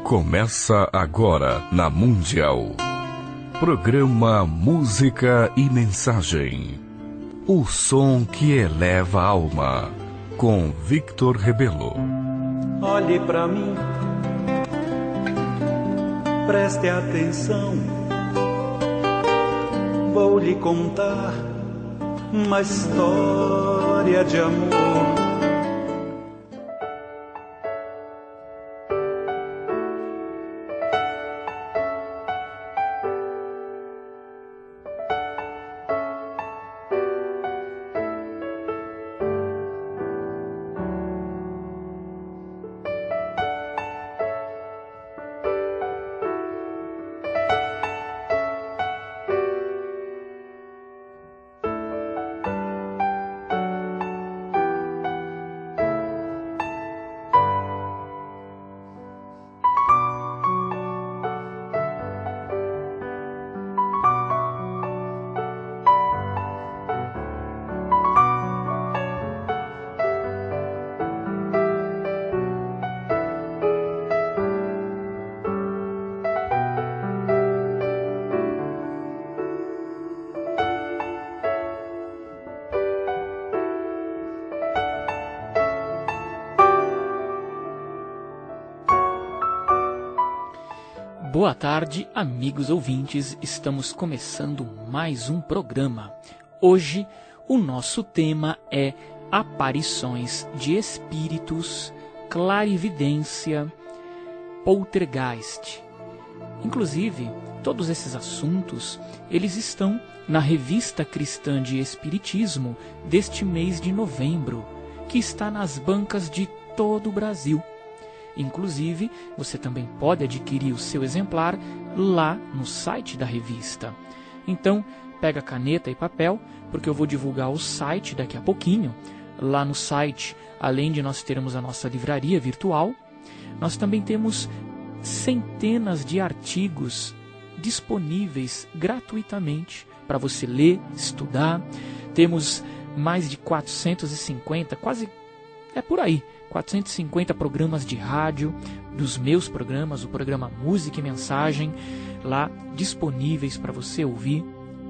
Começa agora na Mundial. Programa Música e Mensagem. O som que eleva a alma. Com Victor Rebelo. Olhe pra mim, preste atenção. Vou lhe contar uma história de amor. Boa tarde, amigos ouvintes. Estamos começando mais um programa. Hoje, o nosso tema é aparições de espíritos, clarividência, poltergeist. Inclusive, todos esses assuntos, eles estão na Revista Cristã de Espiritismo deste mês de novembro, que está nas bancas de todo o Brasil. Inclusive, você também pode adquirir o seu exemplar lá no site da revista. Então, pega caneta e papel, porque eu vou divulgar o site daqui a pouquinho. Lá no site, além de nós termos a nossa livraria virtual, nós também temos centenas de artigos disponíveis gratuitamente para você ler, estudar. Temos mais de 450, quase é por aí, 450 programas de rádio, dos meus programas, o programa Música e Mensagem, lá disponíveis para você ouvir,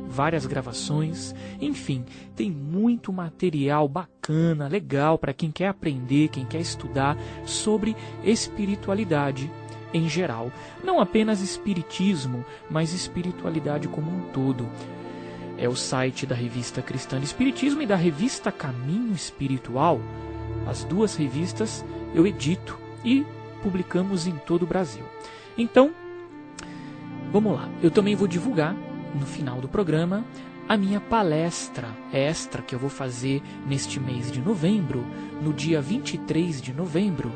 várias gravações, enfim, tem muito material bacana, legal para quem quer aprender, quem quer estudar sobre espiritualidade em geral. Não apenas espiritismo, mas espiritualidade como um todo. É o site da Revista Cristã de Espiritismo e da Revista Caminho Espiritual. As duas revistas eu edito e publicamos em todo o Brasil. Então, vamos lá. Eu também vou divulgar, no final do programa, a minha palestra extra que eu vou fazer neste mês de novembro, no dia 23 de novembro,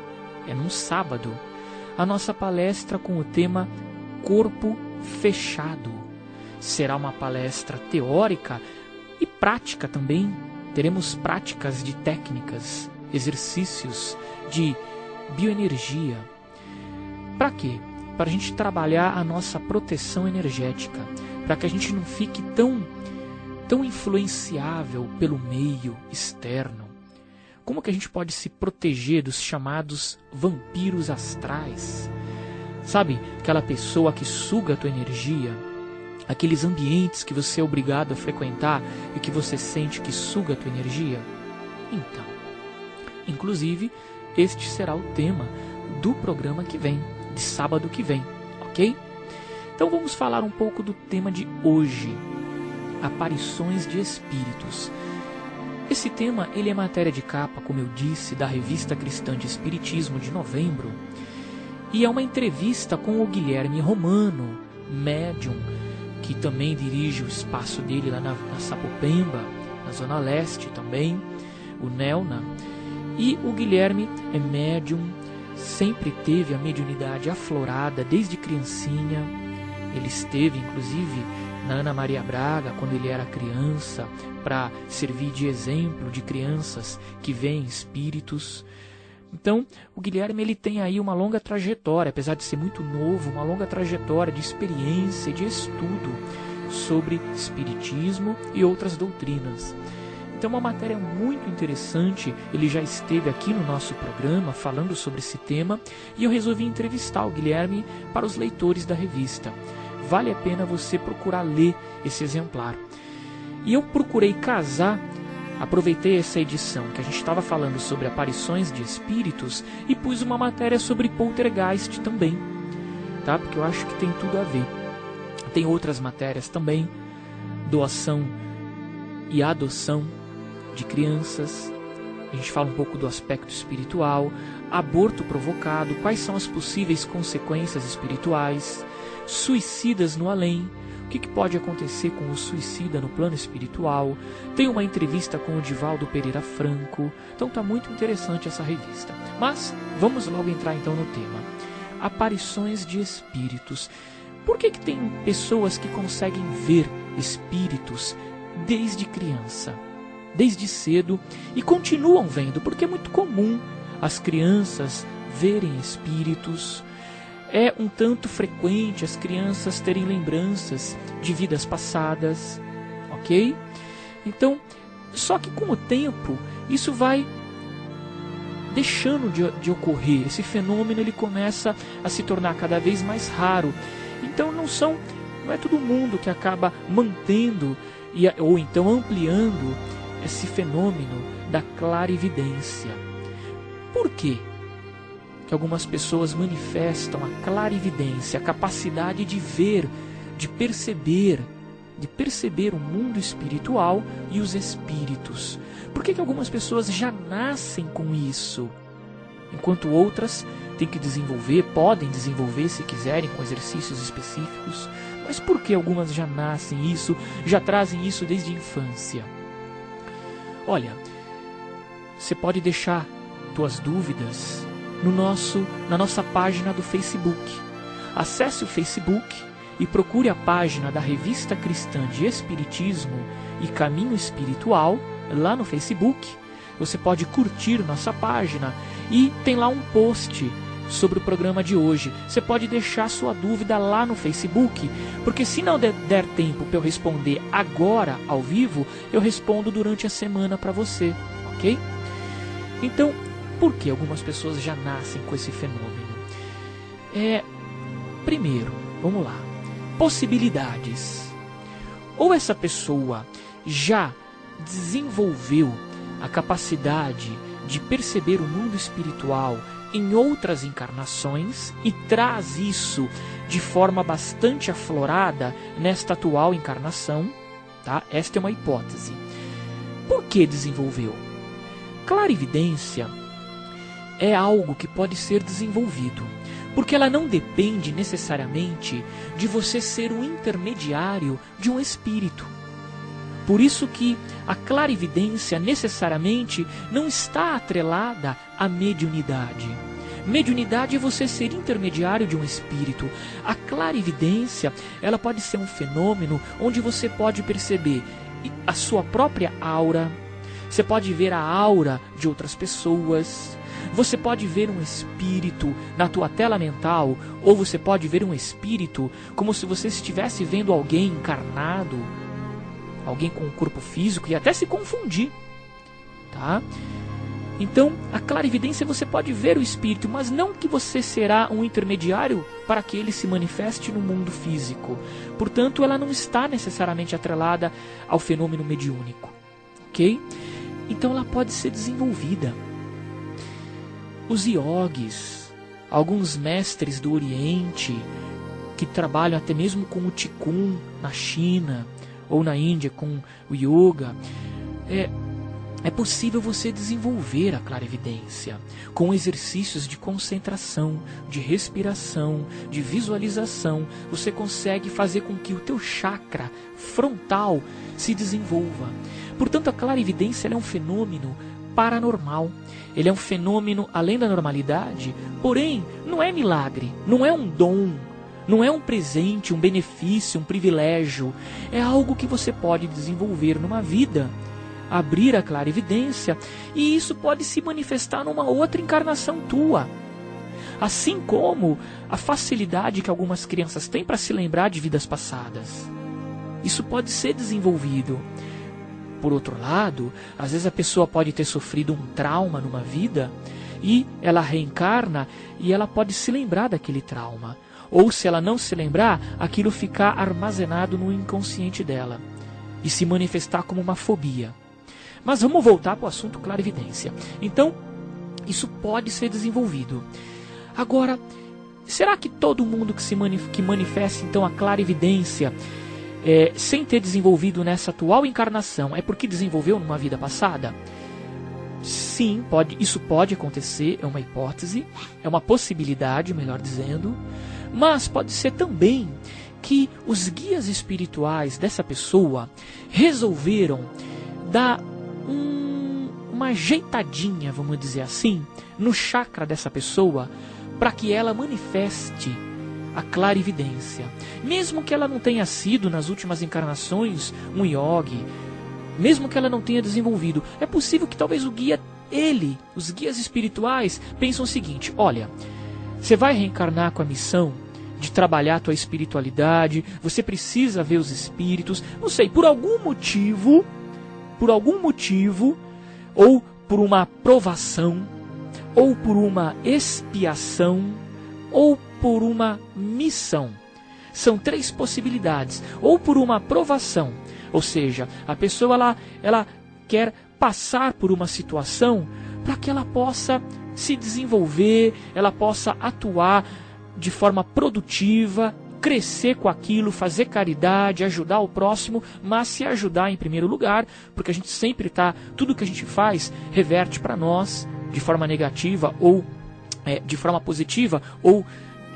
é num sábado. A nossa palestra com o tema Corpo Fechado. Será uma palestra teórica e prática também. Teremos práticas de técnicas, exercícios de bioenergia. Para quê? Para a gente trabalhar a nossa proteção energética, para que a gente não fique tão influenciável pelo meio externo. Como que a gente pode se proteger dos chamados vampiros astrais? Sabe, aquela pessoa que suga a tua energia, aqueles ambientes que você é obrigado a frequentar e que você sente que suga a tua energia? Então, inclusive, este será o tema do programa que vem, de sábado que vem, ok? Então vamos falar um pouco do tema de hoje, aparições de espíritos. Esse tema ele é matéria de capa, como eu disse, da Revista Cristã de Espiritismo de novembro, e é uma entrevista com o Guilherme Romano, médium, que também dirige o espaço dele lá na Sapopemba, na Zona Leste também, o Nelna. E o Guilherme é médium, sempre teve a mediunidade aflorada desde criancinha. Ele esteve, inclusive, na Ana Maria Braga, quando ele era criança, para servir de exemplo de crianças que veem espíritos. Então, o Guilherme ele tem aí uma longa trajetória, apesar de ser muito novo, uma longa trajetória de experiência, de estudo sobre espiritismo e outras doutrinas. Então é uma matéria muito interessante, ele já esteve aqui no nosso programa falando sobre esse tema e eu resolvi entrevistar o Guilherme para os leitores da revista. Vale a pena você procurar ler esse exemplar. E eu procurei casar, aproveitei essa edição que a gente estava falando sobre aparições de espíritos e pus uma matéria sobre poltergeist também, tá? Porque eu acho que tem tudo a ver. Tem outras matérias também, doação e adoção de crianças, a gente fala um pouco do aspecto espiritual, aborto provocado, quais são as possíveis consequências espirituais, suicidas no além, o que pode acontecer com o suicida no plano espiritual. Tem uma entrevista com o Divaldo Pereira Franco, então está muito interessante essa revista. Mas vamos logo entrar então no tema. Aparições de espíritos. Por que tem pessoas que conseguem ver espíritos desde criança, desde cedo, e continuam vendo? Porque é muito comum as crianças verem espíritos. É um tanto frequente as crianças terem lembranças de vidas passadas, ok? Então, só que com o tempo, isso vai deixando de ocorrer. Esse fenômeno ele começa a se tornar cada vez mais raro. Então não é todo mundo que acaba mantendo ou então ampliando esse fenômeno da clarividência. Por quê que algumas pessoas manifestam a clarividência, a capacidade de ver, de perceber o mundo espiritual e os espíritos? Por que algumas pessoas já nascem com isso, enquanto outras têm que desenvolver, podem desenvolver se quiserem, com exercícios específicos? Mas por que algumas já nascem isso, já trazem isso desde a infância? Olha, você pode deixar tuas dúvidas na nossa página do Facebook. Acesse o Facebook e procure a página da Revista Cristã de Espiritismo e Caminho Espiritual lá no Facebook. Você pode curtir nossa página e tem lá um post sobre o programa de hoje. Você pode deixar sua dúvida lá no Facebook, porque se não der tempo para eu responder agora ao vivo, eu respondo durante a semana para você, ok? Então, por que algumas pessoas já nascem com esse fenômeno? Primeiro, vamos lá. Possibilidades. Ou essa pessoa já desenvolveu a capacidade de perceber o mundo espiritual em outras encarnações e traz isso de forma bastante aflorada nesta atual encarnação, tá? Esta é uma hipótese. Por que desenvolveu? Clarividência é algo que pode ser desenvolvido, porque ela não depende necessariamente de você ser um intermediário de um espírito. Por isso que a clarividência necessariamente não está atrelada à mediunidade. Mediunidade é você ser intermediário de um espírito. A clarividência, ela pode ser um fenômeno onde você pode perceber a sua própria aura, você pode ver a aura de outras pessoas, você pode ver um espírito na tua tela mental, ou você pode ver um espírito como se você estivesse vendo alguém encarnado, alguém com um corpo físico, e até se confundir, tá? Então, a clarividência você pode ver o espírito, mas não que você será um intermediário para que ele se manifeste no mundo físico. Portanto, ela não está necessariamente atrelada ao fenômeno mediúnico, ok? Então, ela pode ser desenvolvida. Os iogues, alguns mestres do Oriente, que trabalham até mesmo com o Qigong na China ou na Índia com o Yoga, é possível você desenvolver a clarividência com exercícios de concentração, de respiração, de visualização. Você consegue fazer com que o teu chakra frontal se desenvolva. Portanto, a clarividência é um fenômeno paranormal. Ele é um fenômeno além da normalidade, porém não é milagre, não é um dom, não é um presente, um benefício, um privilégio. É algo que você pode desenvolver numa vida, abrir a clarividência, e isso pode se manifestar numa outra encarnação tua. Assim como a facilidade que algumas crianças têm para se lembrar de vidas passadas. Isso pode ser desenvolvido. Por outro lado, às vezes a pessoa pode ter sofrido um trauma numa vida e ela reencarna e ela pode se lembrar daquele trauma. Ou se ela não se lembrar, aquilo ficar armazenado no inconsciente dela e se manifestar como uma fobia. Mas vamos voltar para o assunto clarividência. Então, isso pode ser desenvolvido. Agora, será que todo mundo que manifesta então a clarividência sem ter desenvolvido nessa atual encarnação é porque desenvolveu numa vida passada? Sim, isso pode acontecer, é uma hipótese, é uma possibilidade, melhor dizendo. Mas pode ser também que os guias espirituais dessa pessoa resolveram dar uma ajeitadinha, vamos dizer assim, no chakra dessa pessoa, para que ela manifeste a clarividência. Mesmo que ela não tenha sido, nas últimas encarnações, um yogi, mesmo que ela não tenha desenvolvido, é possível que talvez os guias espirituais, pensam o seguinte: olha, você vai reencarnar com a missão de trabalhar a tua espiritualidade, você precisa ver os espíritos, não sei, por algum motivo, ou por uma provação, ou por uma expiação, ou por uma missão. São 3 possibilidades. Ou por uma provação, ou seja, a pessoa ela quer passar por uma situação para que ela possa se desenvolver, ela possa atuar de forma produtiva, crescer com aquilo, fazer caridade, ajudar o próximo, mas se ajudar em primeiro lugar, porque a gente sempre tudo que a gente faz reverte para nós de forma negativa ou de forma positiva ou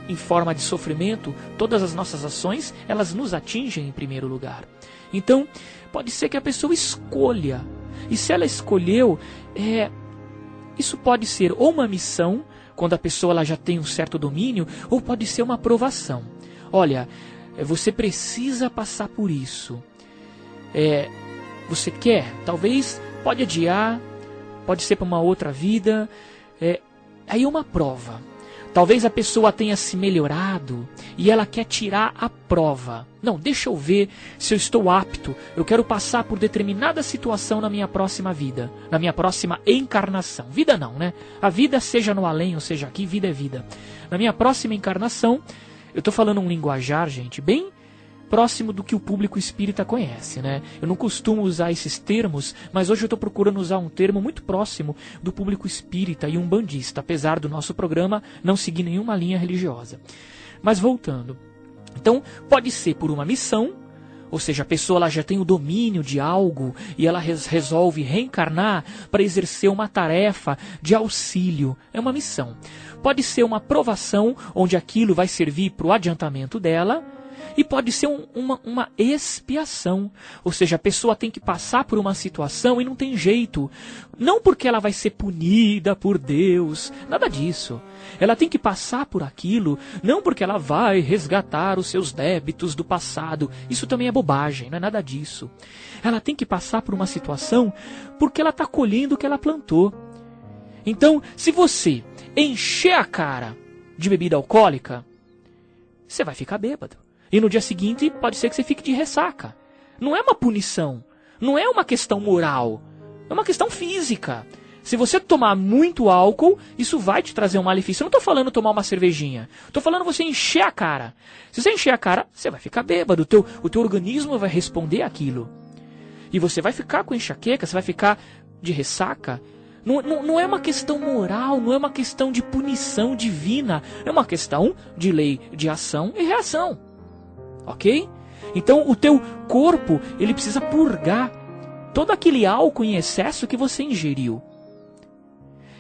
em forma de sofrimento. Todas as nossas ações, elas nos atingem em primeiro lugar. Então, pode ser que a pessoa escolha, e se ela escolheu, isso pode ser ou uma missão, quando a pessoa ela já tem um certo domínio, ou pode ser uma provação. Olha, você precisa passar por isso. Você quer? Talvez pode adiar, pode ser para uma outra vida. Aí é uma prova. Talvez a pessoa tenha se melhorado e ela quer tirar a prova. Não, deixa eu ver se eu estou apto. Eu quero passar por determinada situação na minha próxima vida, na minha próxima encarnação. Vida não, né? A vida, seja no além ou seja aqui, vida é vida. Na minha próxima encarnação, eu estou falando um linguajar, gente, bem próximo do que o público espírita conhece, né? Eu não costumo usar esses termos, mas hoje eu estou procurando usar um termo muito próximo do público espírita e umbandista, apesar do nosso programa não seguir nenhuma linha religiosa. Mas voltando, então pode ser por uma missão, ou seja, a pessoa ela já tem o domínio de algo e ela resolve reencarnar para exercer uma tarefa de auxílio, é uma missão. Pode ser uma provação, onde aquilo vai servir para o adiantamento dela. E pode ser uma expiação, ou seja, a pessoa tem que passar por uma situação e não tem jeito. Não porque ela vai ser punida por Deus, nada disso. Ela tem que passar por aquilo, não porque ela vai resgatar os seus débitos do passado. Isso também é bobagem, não é nada disso. Ela tem que passar por uma situação porque ela está colhendo o que ela plantou. Então, se você encher a cara de bebida alcoólica, você vai ficar bêbado. E no dia seguinte pode ser que você fique de ressaca. Não é uma punição. Não é uma questão moral. É uma questão física. Se você tomar muito álcool, isso vai te trazer um malefício. Eu não estou falando tomar uma cervejinha. Estou falando você encher a cara. Se você encher a cara, você vai ficar bêbado. O teu organismo vai responder àquilo. E você vai ficar com enxaqueca, você vai ficar de ressaca. Não é uma questão moral, não é uma questão de punição divina. É uma questão de lei de ação e reação. Ok? Então o teu corpo ele precisa purgar todo aquele álcool em excesso que você ingeriu.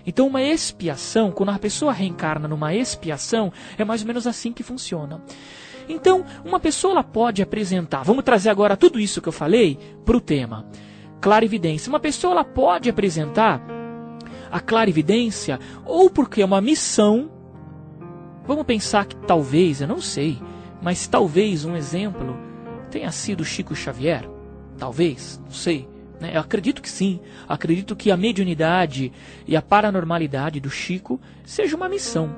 Então uma expiação, quando a pessoa reencarna numa expiação, é mais ou menos assim que funciona. Então uma pessoa ela pode apresentar, vamos trazer agora tudo isso que eu falei para o tema, clarividência. Uma pessoa ela pode apresentar a clarividência ou porque é uma missão. Vamos pensar que talvez, eu não sei, mas talvez um exemplo tenha sido Chico Xavier. Talvez, não sei. Eu acredito que sim. Acredito que a mediunidade e a paranormalidade do Chico seja uma missão.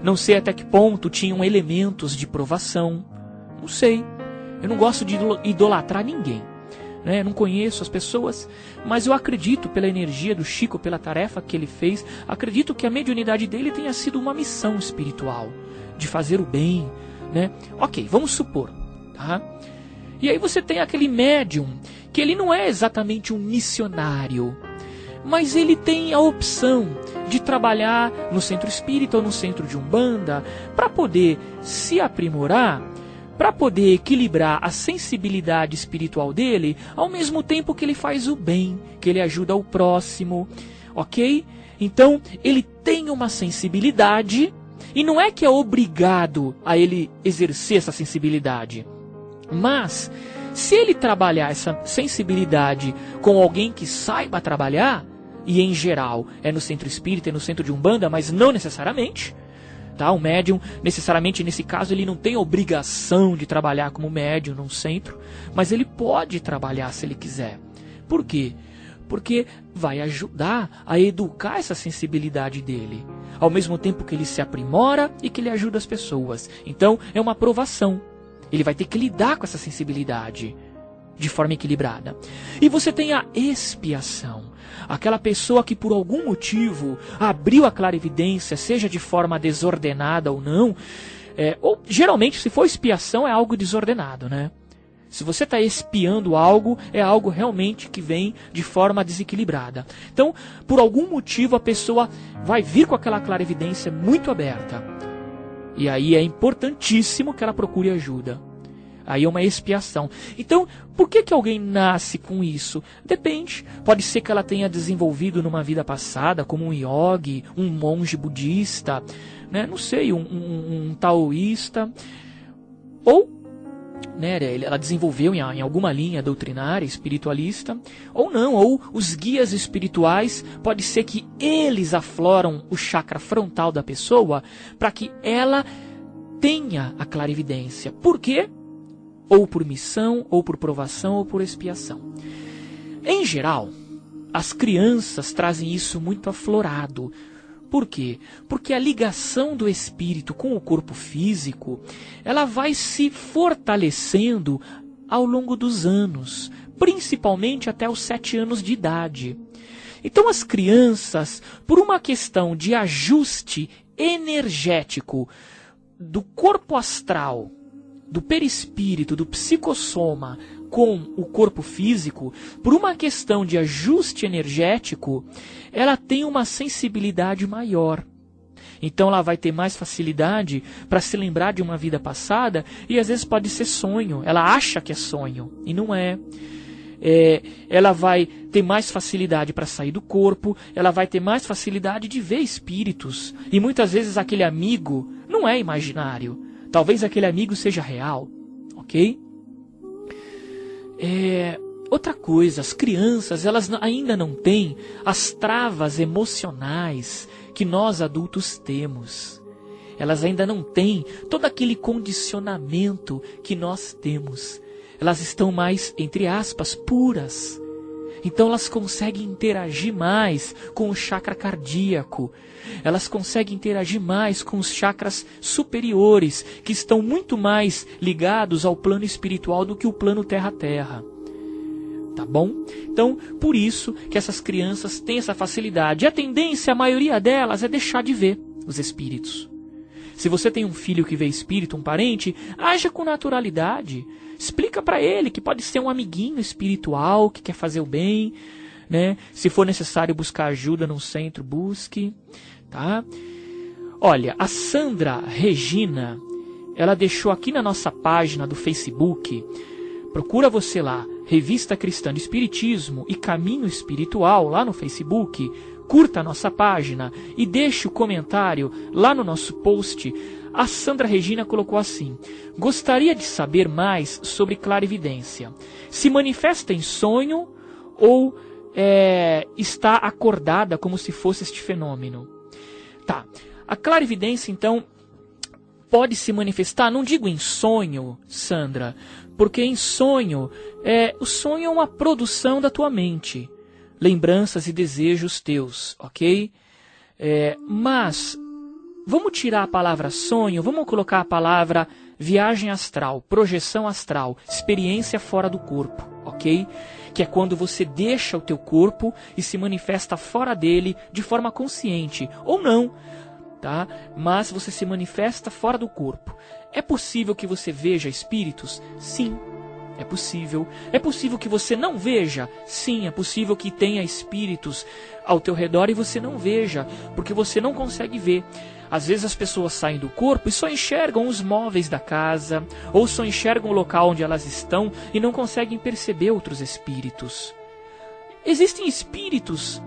Não sei até que ponto tinham elementos de provação. Não sei. Eu não gosto de idolatrar ninguém. né? Não conheço as pessoas, mas eu acredito pela energia do Chico, pela tarefa que ele fez, acredito que a mediunidade dele tenha sido uma missão espiritual, de fazer o bem, né? Ok, vamos supor, tá? E aí você tem aquele médium, que ele não é exatamente um missionário, mas ele tem a opção de trabalhar no centro espírita ou no centro de Umbanda para poder se aprimorar, para poder equilibrar a sensibilidade espiritual dele, ao mesmo tempo que ele faz o bem, que ele ajuda o próximo, ok? Então, ele tem uma sensibilidade, e não é que é obrigado a ele exercer essa sensibilidade, mas se ele trabalhar essa sensibilidade com alguém que saiba trabalhar, e em geral é no centro espírita e no centro de Umbanda, mas não necessariamente, tá? O médium, necessariamente nesse caso, ele não tem obrigação de trabalhar como médium num centro, mas ele pode trabalhar se ele quiser. Por quê? Porque vai ajudar a educar essa sensibilidade dele, ao mesmo tempo que ele se aprimora e que ele ajuda as pessoas. Então é uma provação. Ele vai ter que lidar com essa sensibilidade de forma equilibrada. E você tem a expiação. Aquela pessoa que por algum motivo abriu a clarividência, seja de forma desordenada ou não, ou geralmente se for expiação é algo desordenado, né? Se você está expiando algo, é algo realmente que vem de forma desequilibrada. Então, por algum motivo a pessoa vai vir com aquela clarividência muito aberta. E aí é importantíssimo que ela procure ajuda. Aí é uma expiação. Então, por que alguém nasce com isso? Depende. Pode ser que ela tenha desenvolvido numa vida passada, como um yogi, um monge budista, né? Não sei, um taoísta. Ou, né, ela desenvolveu em alguma linha doutrinária, espiritualista. Ou não, ou os guias espirituais, pode ser que eles afloram o chakra frontal da pessoa para que ela tenha a clarividência. Por quê? Ou por missão, ou por provação, ou por expiação. Em geral, as crianças trazem isso muito aflorado. Por quê? Porque a ligação do espírito com o corpo físico, ela vai se fortalecendo ao longo dos anos, principalmente até os 7 anos de idade. Então as crianças, por uma questão de ajuste energético do corpo astral, do perispírito, do psicossoma com o corpo físico, por uma questão de ajuste energético, ela tem uma sensibilidade maior. Então ela vai ter mais facilidade para se lembrar de uma vida passada, e às vezes pode ser sonho. Ela acha que é sonho, e não é. Ela vai ter mais facilidade para sair do corpo, ela vai ter mais facilidade de ver espíritos. E muitas vezes aquele amigo não é imaginário. Talvez aquele amigo seja real, ok? Outra coisa, as crianças, elas ainda não têm as travas emocionais que nós adultos temos. Elas ainda não têm todo aquele condicionamento que nós temos. Elas estão mais, entre aspas, puras. Então elas conseguem interagir mais com o chakra cardíaco. Elas conseguem interagir mais com os chakras superiores, que estão muito mais ligados ao plano espiritual do que o plano terra-terra. Tá bom? Então, por isso que essas crianças têm essa facilidade. E a tendência, a maioria delas, é deixar de ver os espíritos. Se você tem um filho que vê espírito, um parente, haja com naturalidade. Explica para ele que pode ser um amiguinho espiritual que quer fazer o bem, né? Se for necessário buscar ajuda num centro, busque, tá? Olha, a Sandra Regina, ela deixou aqui na nossa página do Facebook, procura você lá, Revista Cristã de Espiritismo e Caminho Espiritual, lá no Facebook, curta a nossa página e deixe o comentário lá no nosso post. A Sandra Regina colocou assim: gostaria de saber mais sobre clarividência. Se manifesta em sonho ou está acordada como se fosse este fenômeno? Tá. A clarividência, então, pode se manifestar, não digo em sonho, Sandra, porque em sonho, o sonho é uma produção da tua mente, lembranças e desejos teus, ok? Mas Vamos tirar a palavra sonho, vamos colocar a palavra viagem astral, projeção astral, experiência fora do corpo, ok? Que é quando você deixa o teu corpo e se manifesta fora dele de forma consciente, ou não, tá? Mas você se manifesta fora do corpo. É possível que você veja espíritos? Sim, é possível. É possível que você não veja? Sim, é possível que tenha espíritos ao teu redor e você não veja, porque você não consegue ver. Às vezes as pessoas saem do corpo e só enxergam os móveis da casa, ou só enxergam o local onde elas estão e não conseguem perceber outros espíritos. Existem espíritos,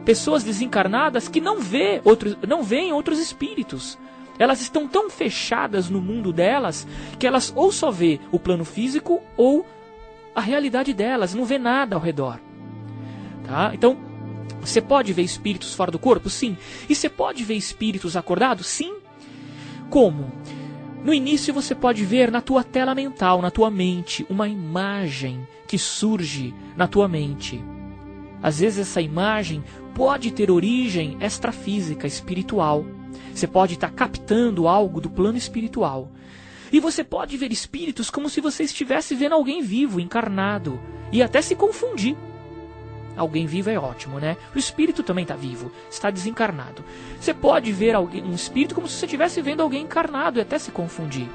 pessoas desencarnadas que não veem outros espíritos. Elas estão tão fechadas no mundo delas que elas ou só vê o plano físico ou a realidade delas, não vê nada ao redor. Tá? Então, você pode ver espíritos fora do corpo? Sim. E você pode ver espíritos acordados? Sim. Como? No início você pode ver na tua tela mental, na tua mente, uma imagem que surge na tua mente. Às vezes essa imagem pode ter origem extrafísica, espiritual. Você pode estar captando algo do plano espiritual. E você pode ver espíritos como se você estivesse vendo alguém vivo, encarnado, e até se confundir. Alguém vivo é ótimo, né? O espírito também está vivo, está desencarnado. Você pode ver um espírito como se você estivesse vendo alguém encarnado e até se confundir.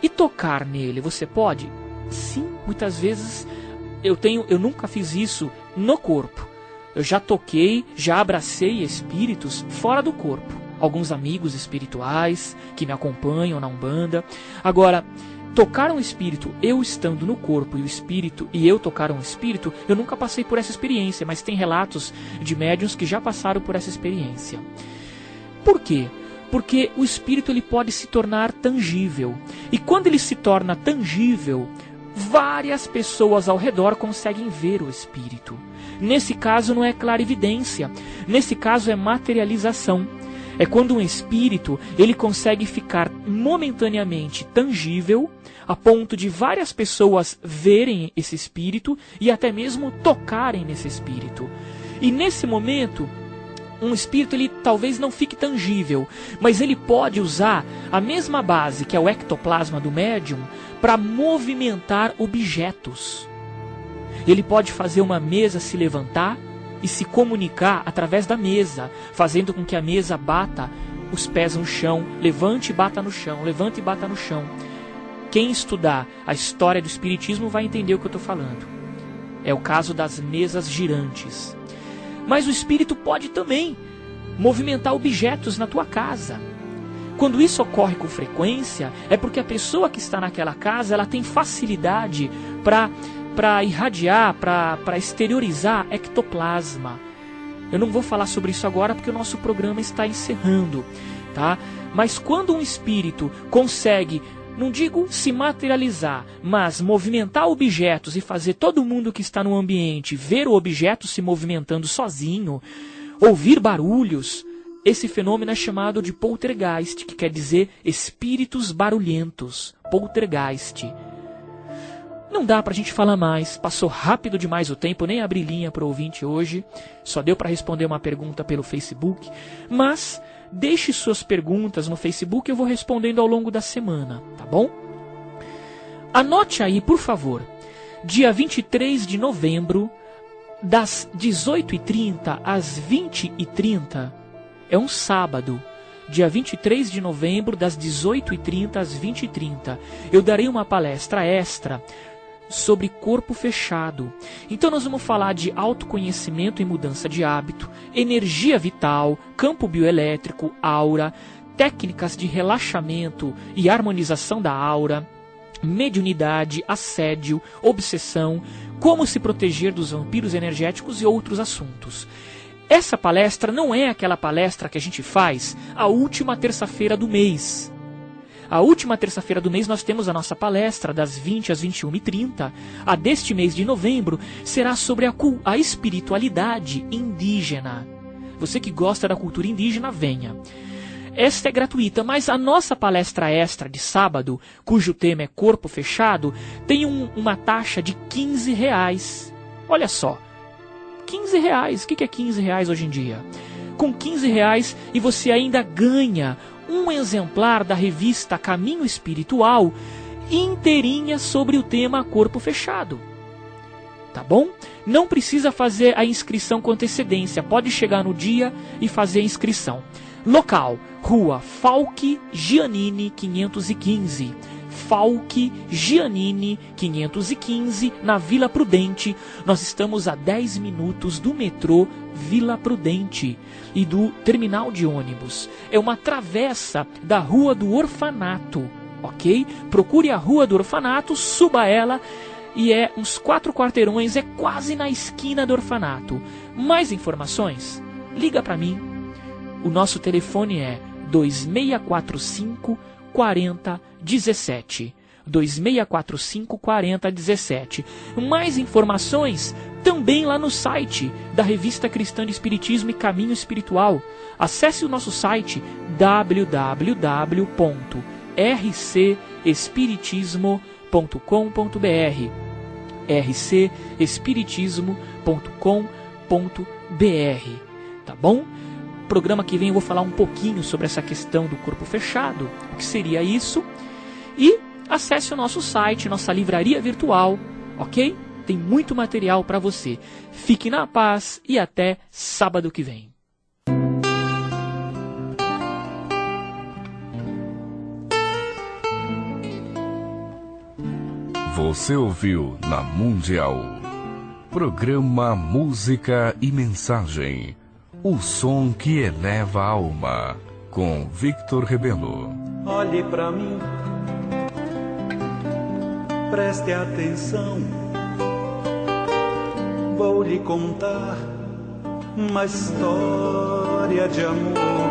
E tocar nele, você pode? Sim, muitas vezes eu nunca fiz isso no corpo. Eu já toquei, já abracei espíritos fora do corpo. Alguns amigos espirituais que me acompanham na Umbanda. Agora, tocar um espírito, eu estando no corpo e o espírito e eu tocar um espírito, eu nunca passei por essa experiência, mas tem relatos de médiuns que já passaram por essa experiência. Por quê? Porque o espírito ele pode se tornar tangível. E quando ele se torna tangível, várias pessoas ao redor conseguem ver o espírito. Nesse caso não é clarividência, nesse caso é materialização. É quando um espírito ele consegue ficar momentaneamente tangível, a ponto de várias pessoas verem esse espírito e até mesmo tocarem nesse espírito. E nesse momento, um espírito ele talvez não fique tangível, mas ele pode usar a mesma base, que é o ectoplasma do médium, para movimentar objetos. Ele pode fazer uma mesa se levantar e se comunicar através da mesa, fazendo com que a mesa bata os pés no chão, levante e bata no chão, levante e bata no chão. Quem estudar a história do espiritismo vai entender o que eu estou falando. É o caso das mesas girantes. Mas o espírito pode também movimentar objetos na tua casa. Quando isso ocorre com frequência, é porque a pessoa que está naquela casa ela tem facilidade para irradiar, para exteriorizar ectoplasma. Eu não vou falar sobre isso agora porque o nosso programa está encerrando, tá? Mas quando um espírito consegue, não digo se materializar, mas movimentar objetos e fazer todo mundo que está no ambiente ver o objeto se movimentando sozinho, ouvir barulhos, esse fenômeno é chamado de poltergeist, que quer dizer espíritos barulhentos, poltergeist. Não dá pra gente falar mais, passou rápido demais o tempo, nem abri linha pro ouvinte hoje, só deu para responder uma pergunta pelo Facebook, mas deixe suas perguntas no Facebook, eu vou respondendo ao longo da semana, tá bom? Anote aí, por favor, dia 23 de novembro, das 18h30 às 20h30, é um sábado, dia 23 de novembro, das 18h30 às 20h30, eu darei uma palestra extra sobre corpo fechado. Então nós vamos falar de autoconhecimento e mudança de hábito, energia vital, campo bioelétrico, aura, técnicas de relaxamento e harmonização da aura, mediunidade, assédio, obsessão, como se proteger dos vampiros energéticos e outros assuntos. Essa palestra não é aquela palestra que a gente faz a última terça-feira do mês. A última terça-feira do mês nós temos a nossa palestra das 20 às 21h30. A deste mês de novembro será sobre a espiritualidade indígena. Você que gosta da cultura indígena, venha. Esta é gratuita, mas a nossa palestra extra de sábado, cujo tema é Corpo Fechado, tem uma taxa de R$15. Olha só, R$15. O que é R$15 hoje em dia? Com R$15 e você ainda ganha um exemplar da revista Caminho Espiritual inteirinha sobre o tema Corpo Fechado. Tá bom? Não precisa fazer a inscrição com antecedência, pode chegar no dia e fazer a inscrição. Local: Rua Falque Giannini 515. Falque Giannini 515, na Vila Prudente. Nós estamos a 10 minutos do metrô Vila Prudente e do terminal de ônibus. É uma travessa da Rua do Orfanato, ok? Procure a Rua do Orfanato, suba ela e é uns 4 quarteirões, é quase na esquina do orfanato. Mais informações? Liga para mim. O nosso telefone é 2645 4017. 2645 4017. Mais informações também lá no site da Revista Cristã de Espiritismo e Caminho Espiritual. Acesse o nosso site www.rcespiritismo.com.br rcespiritismo.com.br. Tá bom? Programa que vem eu vou falar um pouquinho sobre essa questão do corpo fechado, o que seria isso, e acesse o nosso site, nossa livraria virtual, ok? Tem muito material para você. Fique na paz e até sábado que vem. Você ouviu na Mundial. Programa Música e Mensagem. O som que eleva a alma. Com Victor Rebelo. Olhe pra mim, preste atenção. Vou lhe contar uma história de amor.